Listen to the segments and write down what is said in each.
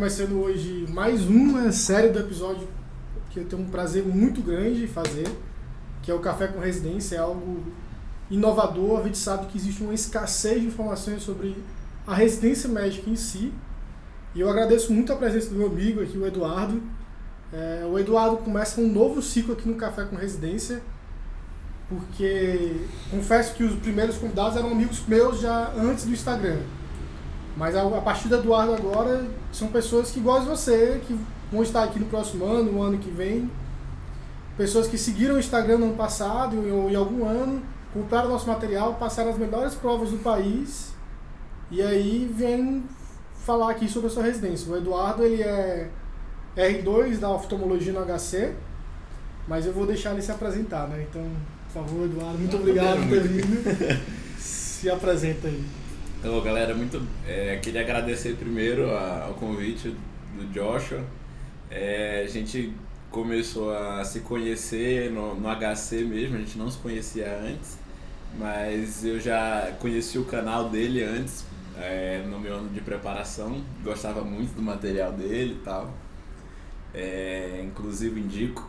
começando hoje mais uma série do episódio que eu tenho um prazer muito grande de fazer, que é o Café com Residência. É algo inovador. A gente sabe que existe uma escassez de informações sobre a residência médica em si. E eu agradeço muito a presença do meu amigo aqui, o Eduardo. O Eduardo começa um novo ciclo aqui no Café com Residência, porque confesso que os primeiros convidados eram amigos meus já antes do Instagram. Mas a partir do Eduardo agora, são pessoas que, igual a você, que vão estar aqui no próximo ano, no ano que vem. Pessoas que seguiram o Instagram no ano passado ou em algum ano, compraram nosso material, passaram as melhores provas do país e aí vêm falar aqui sobre a sua residência. O Eduardo, ele é R2 da oftalmologia no HC, mas eu vou deixar ele se apresentar, né? Então, por favor, Eduardo, muito obrigado por ter vindo. Se apresenta aí. Então, galera, queria agradecer primeiro ao convite do Joshua. A gente começou a se conhecer no HC mesmo, a gente não se conhecia antes, mas eu já conheci o canal dele antes, no meu ano de preparação, gostava muito do material dele e tal, inclusive indico.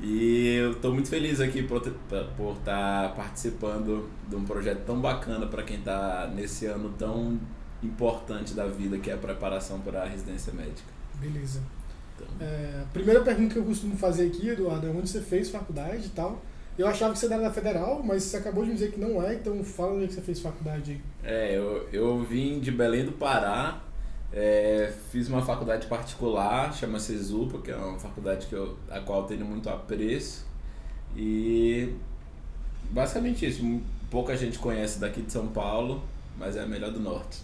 E eu estou muito feliz aqui por estar participando de um projeto tão bacana para quem está nesse ano tão importante da vida, que é a preparação para a residência médica. Beleza. Então, a primeira pergunta que eu costumo fazer aqui, Eduardo, é onde você fez faculdade e tal. Eu achava que você era da Federal, mas você acabou de me dizer que não é, então fala onde é que você fez faculdade aí. Eu vim de Belém do Pará. Fiz uma faculdade particular, chama-se Exupa, que é uma faculdade a qual eu tenho muito apreço, e basicamente isso. Pouca gente conhece daqui de São Paulo, mas é a melhor do norte.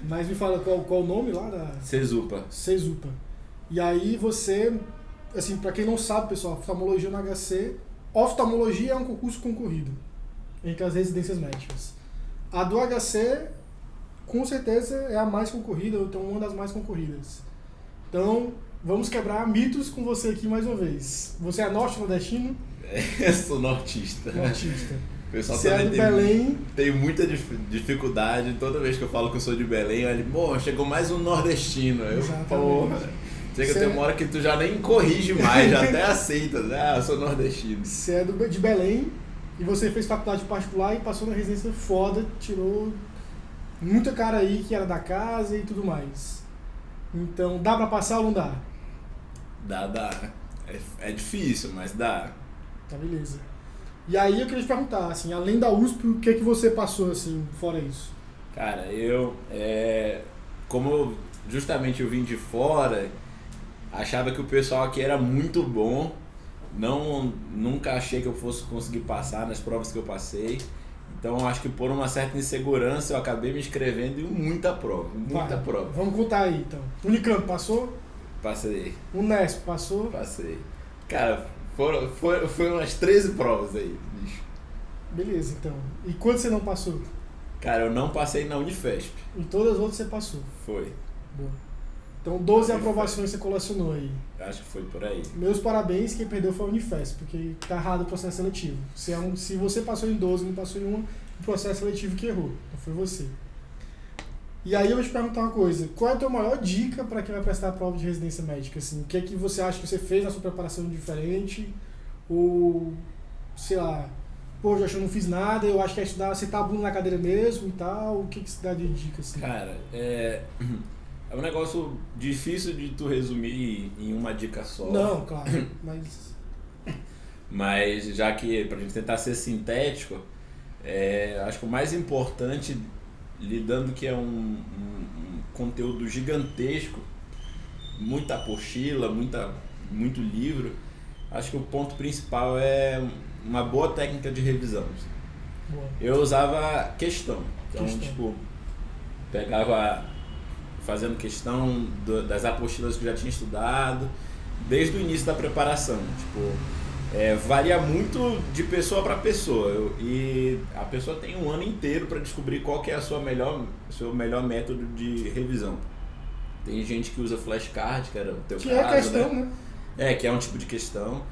Mas me fala qual o nome lá da... Cezupa. E aí você, assim, pra quem não sabe, pessoal, oftalmologia no HC, oftalmologia é um concurso concorrido entre as residências médicas. A do HC, com certeza, é a mais concorrida, ou então uma das mais concorridas. Então, vamos quebrar mitos com você aqui mais uma vez. Você é norte-nordestino? Eu sou nortista. O pessoal você também é de Belém. Tem muita dificuldade. Toda vez que eu falo que eu sou de Belém, ele, chegou mais um nordestino. Chega tem uma hora que tu já nem corrige mais, já até aceita, né? Eu sou nordestino. Você é de Belém e você fez faculdade particular e passou na residência foda, tirou muita cara aí que era da casa e tudo mais. Então, dá pra passar ou não dá? Dá. É difícil, mas dá. Tá, beleza. E aí eu queria te perguntar, assim, além da USP, o que você passou, assim, fora isso? Cara, como justamente eu vim de fora, achava que o pessoal aqui era muito bom, nunca achei que eu fosse conseguir passar nas provas que eu passei. Então, acho que por uma certa insegurança, eu acabei me inscrevendo em muita prova. Vamos contar aí, então. Unicamp, passou? Passei. Unesp, passou? Passei. Cara, foram umas 13 provas aí, bicho. Beleza, então. E quando você não passou? Cara, eu não passei na Unifesp. Em todas as outras você passou? Foi. Boa. Então, 12 aprovações você colecionou aí. Acho que foi por aí. Meus parabéns, quem perdeu foi a Unifesp, porque tá errado o processo seletivo. Se você passou em 12 e não passou em uma, o processo seletivo que errou. Então foi você. E aí eu vou te perguntar uma coisa. Qual é a tua maior dica para quem vai prestar a prova de residência médica? Assim, o que é que você acha que você fez na sua preparação diferente? Ou, sei lá, Josh, eu não fiz nada, eu acho que é estudar, você tá bunda na cadeira mesmo e tal. O que você dá de dica assim? Cara, é um negócio difícil de tu resumir em uma dica só. Não, claro, mas já que, pra gente tentar ser sintético, acho que o mais importante, lidando que é um conteúdo gigantesco, muita apostila, muito livro, acho que o ponto principal é uma boa técnica de revisão. Boa. Eu usava questão. Então, pegava fazendo questão das apostilas que eu já tinha estudado, desde o início da preparação. Varia muito de pessoa para pessoa, e a pessoa tem um ano inteiro para descobrir qual que é o seu melhor método de revisão. Tem gente que usa flashcard, que era o teu caso, é questão, né? Que é um tipo de questão.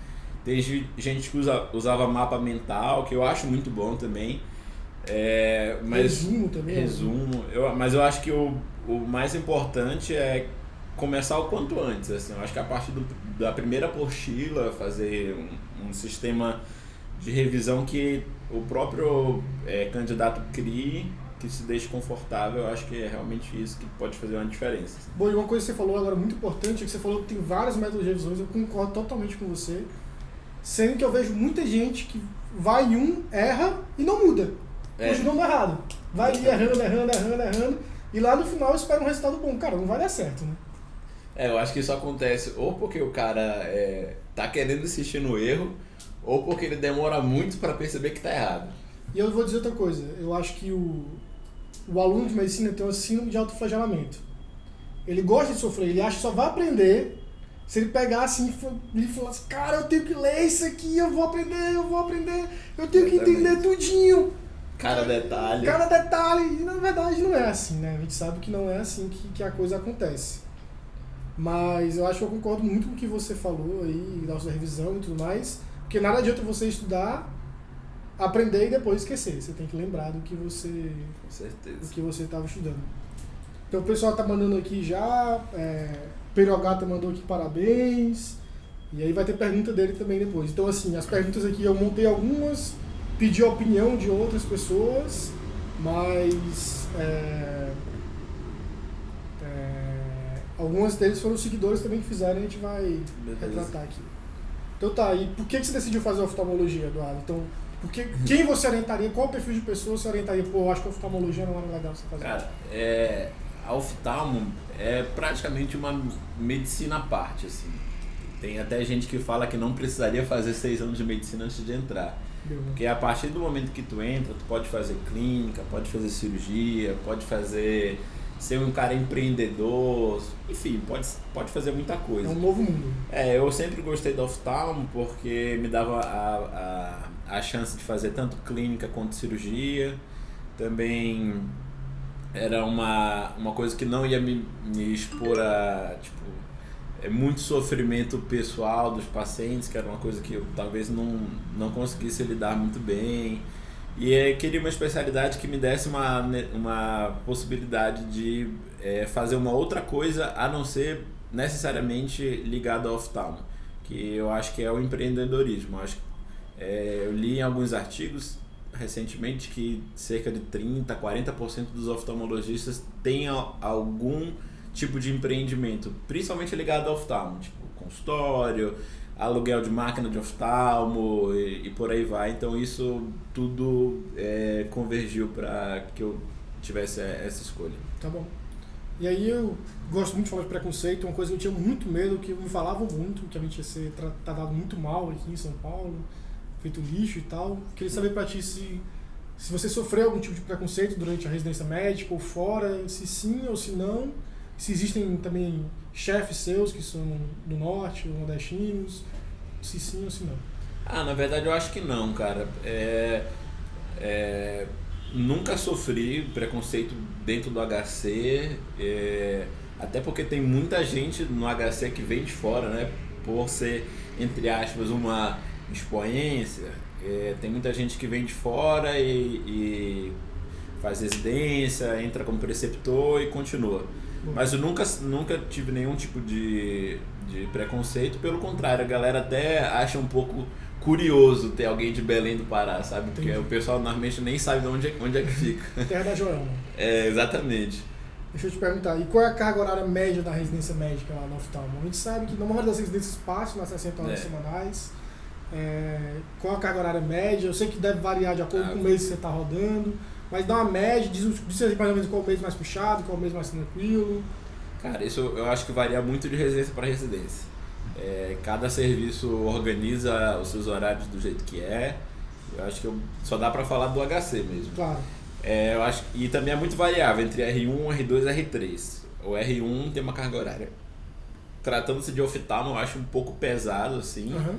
Tem gente que usava mapa mental, que eu acho muito bom também. Resumo também. Resumo. Mas eu acho que o mais importante é começar o quanto antes. Assim. Eu acho que a partir da primeira apostila, fazer um sistema de revisão que o próprio candidato crie, que se deixe confortável. Eu acho que é realmente isso que pode fazer uma diferença. Bom, e uma coisa que você falou agora muito importante é que você falou que tem vários métodos de revisões, eu concordo totalmente com você, sendo que eu vejo muita gente que vai em um, erra e não muda. Continua dando errado. Vai ali errando, e lá no final espera um resultado bom. Cara, não vai dar certo, né? Eu acho que isso acontece ou porque o cara tá querendo insistir no erro, ou porque ele demora muito para perceber que tá errado. E eu vou dizer outra coisa, eu acho que o aluno de medicina tem um síndrome de autoflagelamento. Ele gosta de sofrer, ele acha que só vai aprender se ele pegar assim e falar assim, cara, eu tenho que ler isso aqui, eu vou aprender, eu tenho que entender tudinho. Cada detalhe. E na verdade não é assim, né? A gente sabe que não é assim que a coisa acontece. Mas eu acho que eu concordo muito com o que você falou aí, da sua revisão e tudo mais, porque nada adianta você estudar, aprender e depois esquecer. Você tem que lembrar do que você Com certeza. do que você estava estudando. Então o pessoal tá mandando aqui já, Perogata mandou aqui parabéns, e aí vai ter pergunta dele também depois. Então assim, as perguntas aqui eu montei algumas, pedi a opinião de outras pessoas, mas algumas deles foram seguidores também que fizeram, a gente vai retratar aqui. Então tá, e por que você decidiu fazer oftalmologia, Eduardo? Então, quem você orientaria, qual perfil de pessoa você orientaria? Pô, eu acho que a oftalmologia não é legal você fazer. Cara, a oftalmo é praticamente uma medicina à parte, assim. Tem até gente que fala que não precisaria fazer 6 anos de medicina antes de entrar. Porque a partir do momento que tu entra, tu pode fazer clínica, pode fazer cirurgia, pode ser um cara empreendedor, enfim, pode fazer muita coisa. É um novo mundo. Eu sempre gostei da oftalmo porque me dava a chance de fazer tanto clínica quanto cirurgia. Também era uma coisa que não ia me expor a muito sofrimento pessoal dos pacientes, que era uma coisa que eu talvez não conseguisse lidar muito bem. E queria uma especialidade que me desse uma possibilidade de fazer uma outra coisa a não ser necessariamente ligado ao oftalmo, que eu acho que é o empreendedorismo. Eu li em alguns artigos recentemente que cerca de 30-40% dos oftalmologistas têm algum tipo de empreendimento, principalmente ligado ao oftalmo, tipo consultório, aluguel de máquina de oftalmo e por aí vai. Então isso tudo convergiu para que eu tivesse essa escolha. Tá bom. E aí eu gosto muito de falar de preconceito, uma coisa que eu tinha muito medo, que me falavam muito, que a gente ia ser tratado muito mal aqui em São Paulo, feito lixo e tal. Queria saber pra ti se você sofreu algum tipo de preconceito durante a residência médica ou fora, se sim ou se não, se existem também chefes seus que são do norte, nordestinos, se sim ou se não. Na verdade eu acho que não, cara. Nunca sofri preconceito dentro do HC, até porque tem muita gente no HC que vem de fora, né? Por ser, entre aspas, uma expoência, tem muita gente que vem de fora e faz residência, entra como preceptor e continua. Mas eu nunca tive nenhum tipo de preconceito, pelo contrário, a galera até acha um pouco curioso ter alguém de Belém do Pará, sabe? Porque o pessoal normalmente nem sabe de onde é que fica. Terra da Joelma. Exatamente. Deixa eu te perguntar, e qual é a carga horária média da residência médica lá no oftalmo? A gente sabe que na maioria das residências passam nas 60 horas semanais. Qual a carga horária média? Eu sei que deve variar de acordo com o mês que você está rodando, mas dá uma média, diz mais ou menos qual mês mais puxado, qual mês mais tranquilo. Cara, isso eu acho que varia muito de residência para residência. Cada serviço organiza os seus horários do jeito que é. Eu acho que só dá para falar do HC mesmo. Claro. Eu acho, e também é muito variável entre R1, R2 e R3. O R1 tem uma carga horária. Tratando-se de oftalmo, eu acho um pouco pesado, assim. Uhum.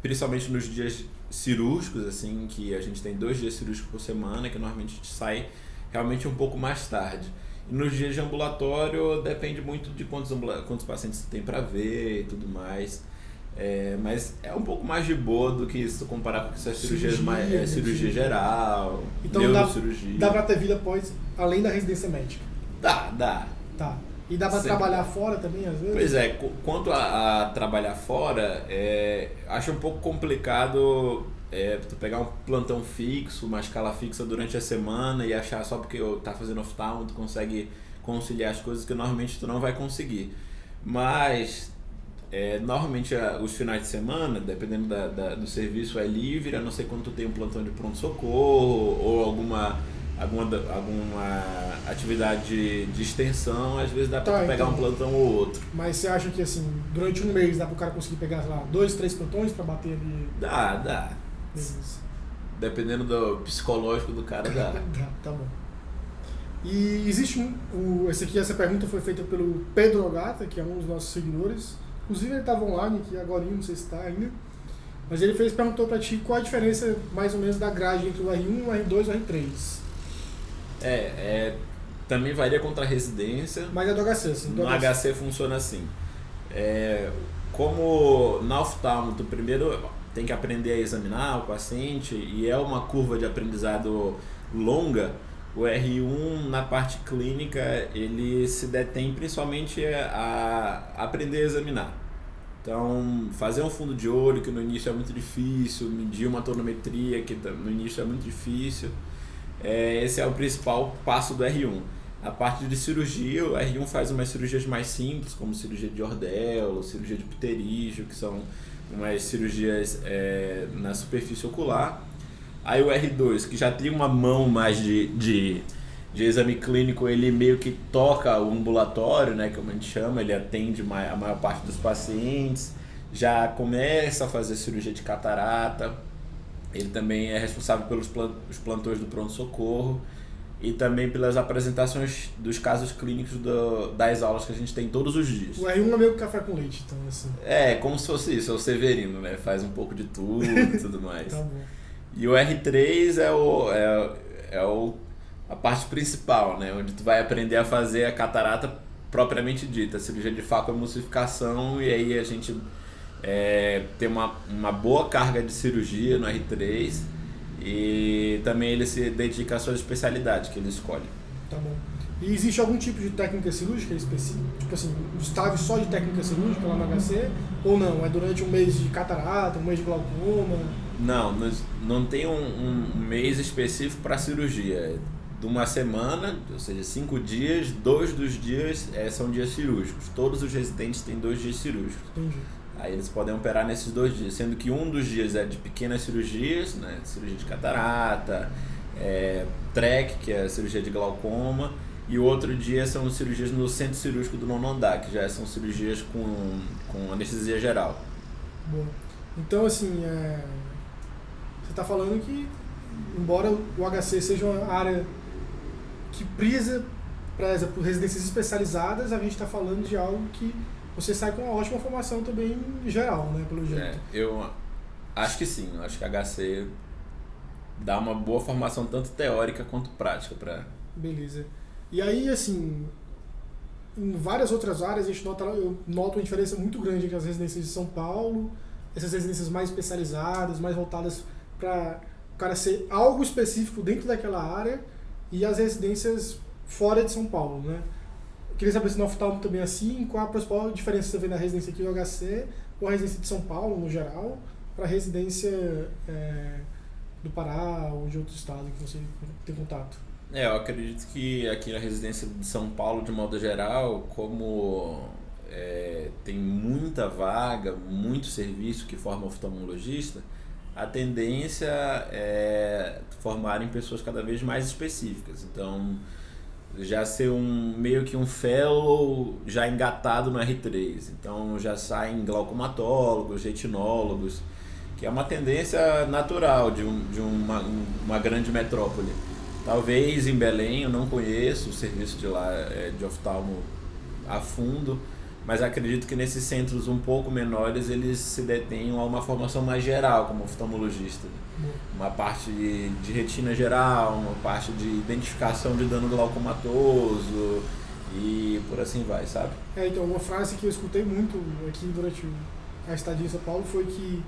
Principalmente nos dias cirúrgicos, assim, que a gente tem 2 dias cirúrgicos por semana, que normalmente a gente sai realmente um pouco mais tarde. E nos dias de ambulatório depende muito de quantos pacientes você tem para ver e tudo mais. Mas é um pouco mais de boa do que se tu comparar com essas cirurgias mais cirurgia geral, então neurocirurgia. Dá pra ter vida após, além da residência médica? Dá. Tá. E dá pra trabalhar fora também, às vezes? Pois é, quanto a trabalhar fora, acho um pouco complicado tu pegar um plantão fixo, uma escala fixa durante a semana e achar só porque eu tá fazendo oftalmo, tu consegue conciliar as coisas que normalmente tu não vai conseguir. Mas normalmente os finais de semana, dependendo do serviço, é livre, a não ser quando tu tem um plantão de pronto-socorro ou alguma atividade de extensão, às vezes dá pra pegar um plantão ou outro. Mas você acha que assim, durante um mês dá pro cara conseguir pegar, sei lá, 2, 3 plantões pra bater ali? Dá. Beleza. Dependendo do psicológico do cara, dá. Tá bom. E existe essa pergunta foi feita pelo Pedro Ogata, que é um dos nossos seguidores. Inclusive ele estava online aqui agora, não sei se está ainda. Mas ele perguntou pra ti qual a diferença mais ou menos da grade entre o R1, o R2 e o R3. Também varia contra a residência. Mas é do HC, assim. No HC funciona assim. Como na oftalmo, tu primeiro tem que aprender a examinar o paciente e é uma curva de aprendizado longa, o R1 na parte clínica ele se detém principalmente a aprender a examinar. Então, fazer um fundo de olho, que no início é muito difícil, medir uma tonometria, que no início é muito difícil, esse é o principal passo do R1. A parte de cirurgia, o R1 faz umas cirurgias mais simples, como cirurgia de ordelo, cirurgia de pterígio, que são umas cirurgias na superfície ocular. Aí o R2, que já tem uma mão mais de exame clínico, ele meio que toca o ambulatório, né, como a gente chama, ele atende a maior parte dos pacientes, já começa a fazer cirurgia de catarata, ele também é responsável pelos plantões do pronto-socorro e também pelas apresentações dos casos clínicos das aulas que a gente tem todos os dias. O R1 é meio que café com leite, então assim. Como se fosse isso, é o Severino, né, faz um pouco de tudo e tudo mais. Tá bom. E o R3 a parte principal, né? Onde tu vai aprender a fazer a catarata propriamente dita, a cirurgia de facoemulsificação, e aí a gente tem uma boa carga de cirurgia no R3 e também ele se dedica às suas especialidades que ele escolhe. Tá bom. E existe algum tipo de técnica cirúrgica específica? Tipo assim, um estágio só de técnica cirúrgica lá no HC? Ou não? É durante um mês de catarata, um mês de glaucoma? Não tem um mês específico para cirurgia. De uma semana, ou seja, 5 dias, 2 dos dias são dias cirúrgicos. Todos os residentes têm 2 dias cirúrgicos. Entendi. Aí eles podem operar nesses 2 dias, sendo que um dos dias é de pequenas cirurgias, né? Cirurgia de catarata, TREC, que é a cirurgia de glaucoma, e o outro dia são cirurgias no centro cirúrgico do nono andar, que já são cirurgias com anestesia geral. Bom, então assim, você está falando que, embora o HC seja uma área que preza, por residências especializadas, a gente está falando de algo que você sai com uma ótima formação também geral, né, pelo jeito. Eu acho que sim, eu acho que a HC dá uma boa formação tanto teórica quanto prática para. Beleza. E aí, assim, em várias outras áreas eu noto uma diferença muito grande entre as residências de São Paulo, essas residências mais especializadas, mais voltadas para o cara ser algo específico dentro daquela área, e as residências fora de São Paulo, né? Eu queria saber se no oftalmo também é assim, qual a principal diferença que você vê na residência aqui no HC, ou a residência de São Paulo, no geral, para a residência do Pará ou de outro estado que você tem contato? Eu acredito que aqui na residência de São Paulo, de modo geral, como tem muita vaga, muito serviço que forma oftalmologista, a tendência é formarem pessoas cada vez mais específicas. Então, já ser meio que um fellow já engatado no R3. Então, já saem glaucomatólogos, retinólogos, que é uma tendência natural de uma grande metrópole. Talvez em Belém, eu não conheço o serviço de lá de oftalmo a fundo, mas acredito que nesses centros um pouco menores eles se detenham a uma formação mais geral como oftalmologista. Uma parte de retina geral, uma parte de identificação de dano glaucomatoso e por assim vai, sabe? Então, uma frase que eu escutei muito aqui durante a estadia em São Paulo foi que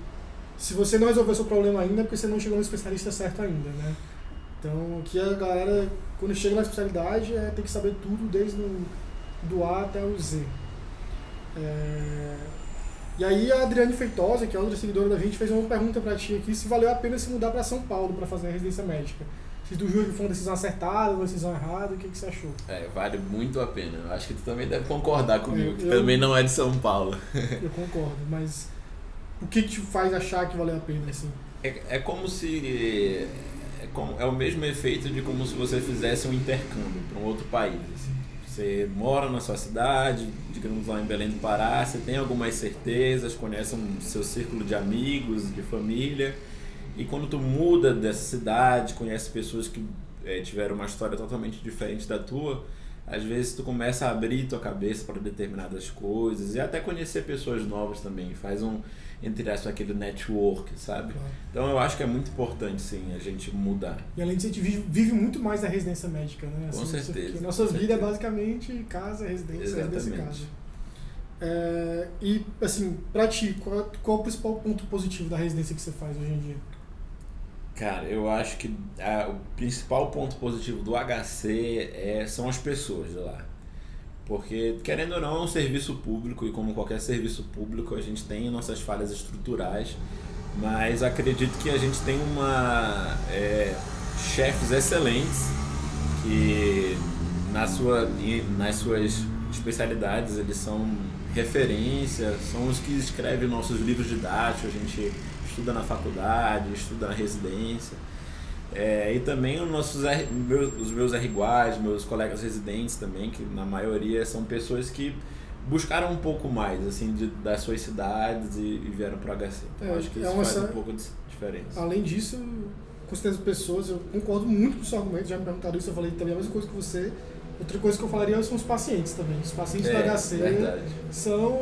se você não resolveu seu problema ainda, é porque você não chegou no especialista certo ainda, né? Então, aqui a galera, quando chega na especialidade, tem que saber tudo, desde do A até o Z. E aí a Adriane Feitosa, que é outra seguidora da gente, fez uma pergunta pra ti aqui, se valeu a pena se mudar pra São Paulo pra fazer a residência médica. Se tu julga que foi uma decisão acertada, uma decisão errada, o que você achou? Vale muito a pena. Eu acho que tu também deve concordar comigo, que também não é de São Paulo. Eu concordo, mas o que te faz achar que valeu a pena, assim? É como se... É o mesmo efeito de como se você fizesse um intercâmbio para um outro país. Assim. Você mora na sua cidade, digamos lá em Belém do Pará, você tem algumas certezas, conhece seu círculo de amigos, de família, e quando tu muda dessa cidade, conhece pessoas que tiveram uma história totalmente diferente da tua, às vezes tu começa a abrir tua cabeça para determinadas coisas e até conhecer pessoas novas também, faz entre aspas, aquele network, sabe? Claro. Então eu acho que é muito importante, sim, a gente mudar. E além disso, a gente vive muito mais a residência médica, né? Com certeza. Porque nossa vida é basicamente casa, residência, residência e casa. E, assim, pra ti, qual é o principal ponto positivo da residência que você faz hoje em dia? Cara, eu acho que o principal ponto positivo do HC são as pessoas de lá. Porque, querendo ou não, é um serviço público e como qualquer serviço público a gente tem nossas falhas estruturais, mas acredito que a gente tem chefes excelentes que nas suas especialidades eles são referência, são os que escrevem nossos livros didáticos, a gente estuda na faculdade, estuda na residência. E também os meus R-iguais, meus colegas residentes também, que na maioria são pessoas que buscaram um pouco mais assim, das suas cidades e vieram para o HC. Então acho que isso faz um pouco de diferença. Além disso, com certeza pessoas, eu concordo muito com o seu argumento, já me perguntaram isso, eu falei também a mesma coisa que você. Outra coisa que eu falaria são os pacientes também. Os pacientes do HC são...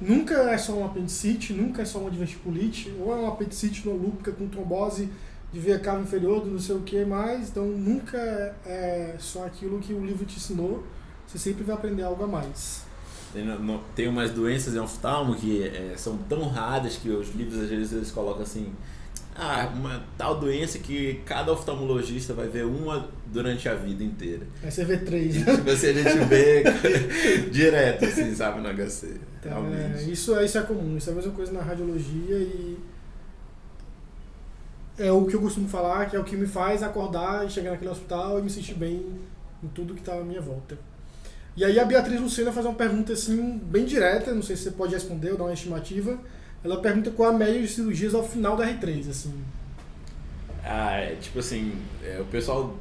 nunca é só um apendicite, nunca é só uma diverticulite, ou é um apendicite lúpica com trombose de veia cava inferior, do não sei o que mais, então nunca é só aquilo que o livro te ensinou, você sempre vai aprender algo a mais. Tem umas doenças em oftalmo que são tão raras que os livros às vezes eles colocam assim, uma tal doença que cada oftalmologista vai ver uma durante a vida inteira. Aí você vê 3, né? Tipo assim, a gente vê direto, assim, sabe, no HC. Realmente. Isso é comum, isso é a mesma coisa na radiologia e é o que eu costumo falar, que é o que me faz acordar e chegar naquele hospital e me sentir bem em tudo que está à minha volta. E aí a Beatriz Lucena faz uma pergunta assim, bem direta, não sei se você pode responder ou dar uma estimativa. Ela pergunta qual a média de cirurgias ao final da R3, assim. Tipo assim, o pessoal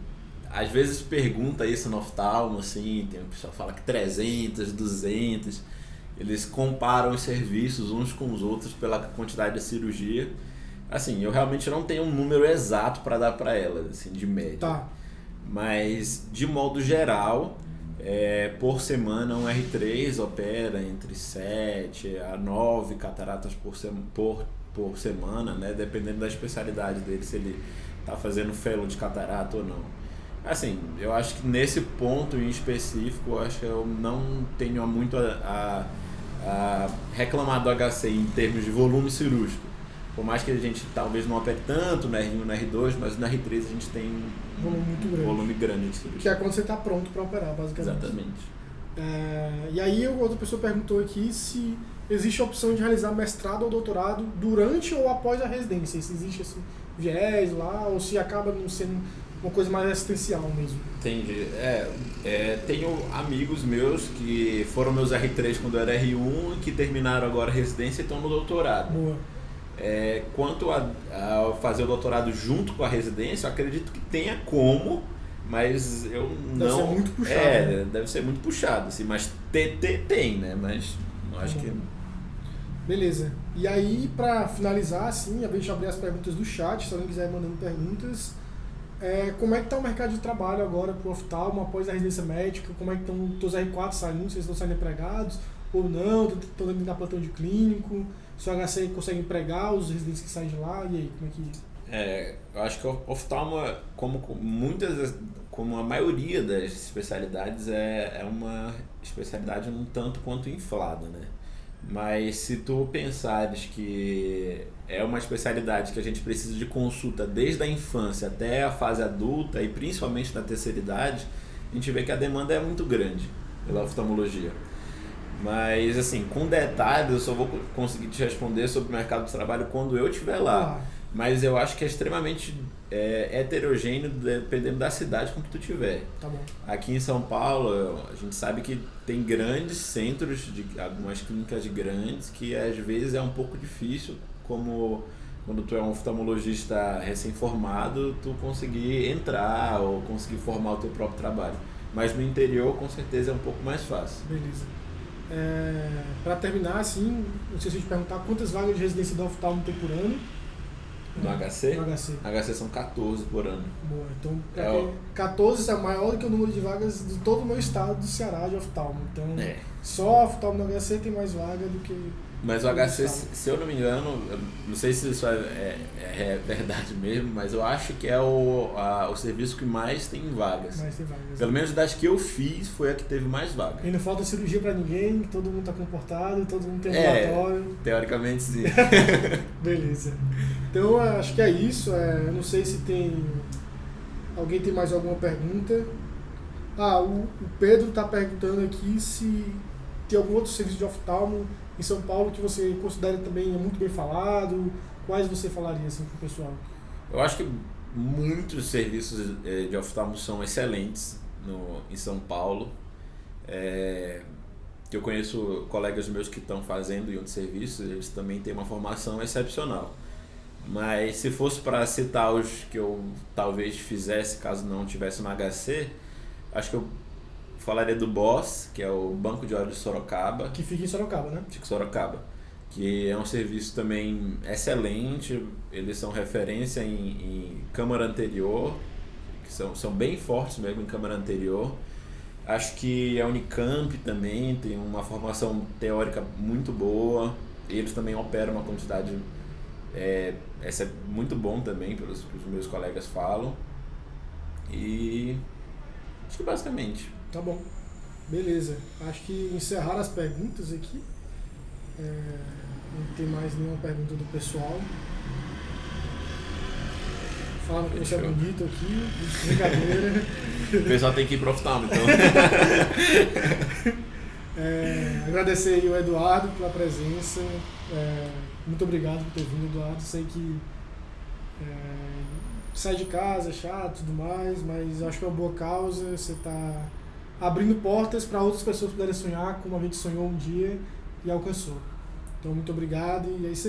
às vezes pergunta isso no oftalmo, assim, tem o pessoal que fala que 300, 200, eles comparam os serviços uns com os outros pela quantidade de cirurgia. Assim, eu realmente não tenho um número exato para dar para ela, assim, de média. Tá. Mas, de modo geral, por semana um R3 opera entre 7 a 9 cataratas por semana, né? Dependendo da especialidade dele, se ele está fazendo fellow de catarata ou não. Assim, eu acho que nesse ponto em específico, eu acho que eu não tenho muito a reclamar do HC em termos de volume cirúrgico. Por mais que a gente talvez não opere tanto no R1 e no R2, mas no R3 a gente tem um volume grande de cirurgia. Que é quando você está pronto para operar, basicamente. Exatamente. E aí outra pessoa perguntou aqui se existe a opção de realizar mestrado ou doutorado durante ou após a residência. Se existe esse viés lá, ou se acaba não sendo uma coisa mais assistencial mesmo. Entendi. Tenho amigos meus que foram meus R3 quando eu era R1 e que terminaram agora a residência e estão no doutorado. Boa. Quanto a fazer o doutorado junto com a residência, eu acredito que tenha como, mas eu não... Deve ser muito puxado. Deve ser muito puxado, assim, mas tem, né? Mas não acho que... Beleza. E aí, pra finalizar, assim, a gente abrir as perguntas do chat, se alguém quiser ir mandando perguntas, como é que tá o mercado de trabalho agora pro oftalmo após a residência médica? Como é que estão os R4 saindo? Vocês estão saindo empregados ou não? Estão dentro da plantão de clínico? Se o HC consegue empregar os residentes que saem de lá, e aí, como é que... eu acho que o oftalmo, como a maioria das especialidades, é uma especialidade um tanto quanto inflada, né? Mas se tu pensares que é uma especialidade que a gente precisa de consulta desde a infância até a fase adulta e principalmente na terceira idade, a gente vê que a demanda é muito grande pela oftalmologia. Mas assim, com detalhes eu só vou conseguir te responder sobre o mercado de trabalho quando eu estiver lá. Mas eu acho que é extremamente heterogêneo dependendo da cidade com que tu tiver. Tá bom. Aqui em São Paulo, a gente sabe que tem grandes centros, algumas clínicas grandes, que às vezes é um pouco difícil, como quando tu é um oftalmologista recém-formado, tu conseguir entrar ou conseguir formar o teu próprio trabalho. Mas no interior, com certeza, é um pouco mais fácil. Beleza. Para terminar, assim, não sei se eu te perguntar quantas vagas de residência da oftalmo tem por ano. No HC? No HC. HC são 14 por ano. Boa, então 14 é maior do que o número de vagas de todo o meu estado do Ceará de oftalmo. Então, só a oftalmo no HC tem mais vaga do que... Mas o HC, se eu não me engano, eu não sei se isso é verdade mesmo, mas eu acho que é o serviço que mais tem vagas. Mais tem vagas. Pelo menos das que eu fiz, foi a que teve mais vagas. E não falta cirurgia pra ninguém, todo mundo tá comportado, todo mundo tem ambulatório. Teoricamente sim. Beleza. Então acho que é isso. Eu não sei se tem... Alguém tem mais alguma pergunta? O Pedro tá perguntando aqui se tem algum outro serviço de oftalmo em São Paulo que você considera também muito bem falado. Quais você falaria assim pro pessoal? Eu acho que muitos serviços de oftalmo são excelentes em São Paulo. Eu conheço colegas meus que estão fazendo em outros serviços, eles também têm uma formação excepcional. Mas se fosse para citar os que eu talvez fizesse caso não tivesse no HC, acho que eu falaria do BOSS, que é o Banco de Olhos de Sorocaba. Que fica em Sorocaba, né? Fica em Sorocaba. Que é um serviço também excelente, eles são referência em câmara anterior, que são bem fortes mesmo em câmara anterior. Acho que a Unicamp também tem uma formação teórica muito boa, eles também operam uma quantidade, essa é muito bom também, pelos que os meus colegas falam. E acho que basicamente. Tá bom, beleza. Acho que encerraram as perguntas aqui. Não tem mais nenhuma pergunta do pessoal. Falaram que você é bonito aqui, brincadeira. O pessoal tem que ir pro oftalmo, então. Agradecer aí o Eduardo pela presença. Muito obrigado por ter vindo, Eduardo. Sei que sai de casa, é chato e tudo mais, mas acho que é uma boa causa. Você está abrindo portas para outras pessoas poderem sonhar como a gente sonhou um dia e alcançou. Então, muito obrigado e é isso aí.